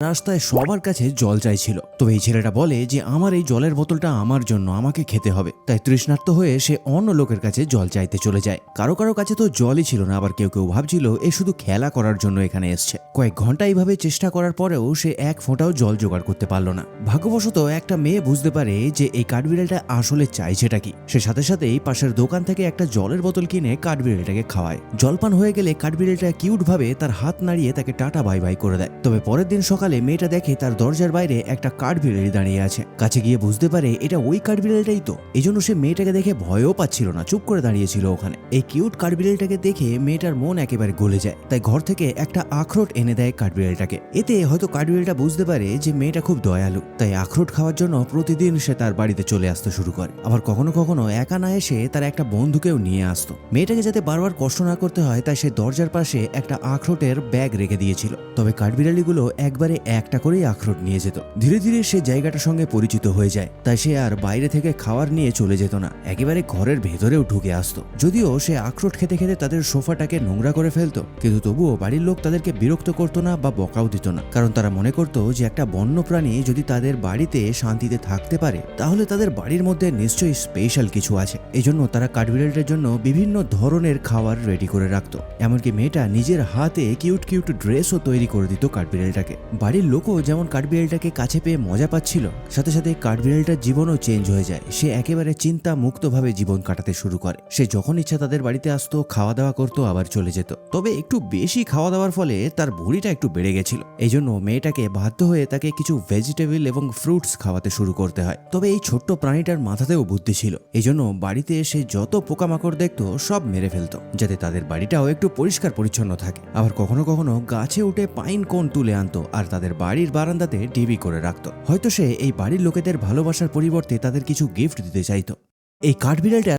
রাস্তায় সবার কাছে জল চাইছিল। তবে এই ছেলেটা বলে যে আমার এই জলের বোতলটা আমার জন্য, আমাকে খেতে হবে। তাই তৃষ্ণার্ত হয়ে সে অন্য লোকের কাছে জল চাইতে চলে যায়। কারো কারো কাছে তো জলই ছিল না, আবার কেউ কেউ ভাবছিল এ শুধু খেলা করার জন্য এখানে এসছে। কয়েক ঘন্টা এইভাবে চেষ্টা করার পরেও সে এক ফোঁটাও জল জোগাড় করতে পারল না। ভাগ্যবশত একটা মেয়ে বুঝতে পারে যে এই কাঠবিড়ালটা আসলে চাইছেটা কি। সে সাথে সাথেই পাশের দোকান থেকে একটা জলের বোতল কিনে কাঠবিড়ালটাকে খাওয়ায়। জলপান হয়ে গেলে কাঠবিড়ালটা কিউট ভাবে তার হাত নাড়িয়ে তাকে টাটা বাই বাই করে দেয়। তবে পরের দিন সকালে মেয়েটা দেখে তার দরজার বাইরে একটা কাঠবিড়ালি দাঁড়িয়ে আছে। কাছে গিয়ে বুঝতে পারে এটা ওই কাঠবিড়ালটাই তো। এই জন্য সে মেয়েটাকে দেখে ভয়ও পাচ্ছিল না, চুপ করে দাঁড়িয়েছিল ওখানে। এই কিউট কাঠবিড়ালটাকে দেখে মেয়েটার মন একেবারে গলে যায়। তাই ঘর থেকে একটা আখরোট এনে দেয় কাঠবিড়ালটাকে। এতে হয়তো কাঠবিড়ালটা বুঝতে পারে যে মেয়েটা খুব দয়ালু, তাই আখরোট খাওয়ার জন্য প্রতিদিন সে তার বাড়িতে চলে আসতে শুরু করে। আবার কখনো কখনো একা না এসে তার একটা বন্ধুকেও নিয়ে আসতো। মেয়েটাকে যাতে বারবার কষ্ট না করতে হয় তাই সে দরজার পাশে একটা আখরোটের ব্যাগ রেখে দিয়েছিল। তবে কাঠবিড়ালিগুলো একবারে একটা করেই আখরোট নিয়ে যেত। ধীরে ধীরে সে জায়গাটার সঙ্গে পরিচিত হয়ে যায়। তাই সে আর বাইরে থেকে খাবার নিয়ে চলে যেত না, একেবারে ঘরের ভেতরেও ঢুকে আসতো। যদিও সে আখরোট খেতে খেতে তাদের সোফাটাকে নোংরা করে ফেলতো, কিন্তু তবুও বাড়ির লোক তাদেরকে বিরক্ত করতো না বা বকাও দিত না। কারণ তারা মনে করতো যে একটা বন্য প্রাণী যদি তাদের বাড়িতে শান্তিতে থাকতে পারে তাহলে তাদের বাড়ির মধ্যে নিশ্চয়ই স্পেশাল কিছু আছে। এজন্য তারা কাঠবিড়ালটার জন্য বিভিন্ন ধরনের খাবার রেডি করে রাখতো। এমনকি মেয়েটা নিজের হাতে কিউট কিউট ড্রেসও তৈরি করে দিত কাঠবিড়ালটাকে। বাড়ির লোকও যেমন কাঠবিড়ালটাকে কাছে পেয়ে মজা পাচ্ছিল, সাথে সাথে কাঠবিড়ালটার জীবনও চেঞ্জ হয়ে যায়। সে একেবারে চিন্তা মুক্তভাবে জীবন কাটাতে শুরু করে। সে যখন ইচ্ছা তাদের বাড়িতে আসতো, খাওয়া দাওয়া করতো, আবার চলে যেত। তবে একটু বেশি খাওয়া দাওয়ার ফলে তার ভুঁড়িটা একটু বেড়ে গেছিল। এই জন্য মেয়েটাকে বাধ্য হয়ে তাকে কিছু ভেজিটেবল এবং ফ্রুটস খাওয়াতে শুরু করতে হয়। তবে এই ছোট্ট প্রাণীটার মাথাতেও বুদ্ধি ছিল। এই জন্য বাড়িতে এসে যত পোকামাকড় দেখতো সব মেরে ফেলতো, যাতে তাদের বাড়িটাও একটু পরিষ্কার পরিচ্ছন্ন থাকে। আবার কখনো কখনো গাছে উঠে পাইন কোন তুলে আনতো আর তাদের বাড়ির বারান্দাতে ডিবি করে রাখতো। হয়তো সে এই বাড়ির লোকেদের ভালোবাসার পরিবর্তে তাদের কিছু গিফট দিতে চাইতো। এই কাঠবিড়ালটা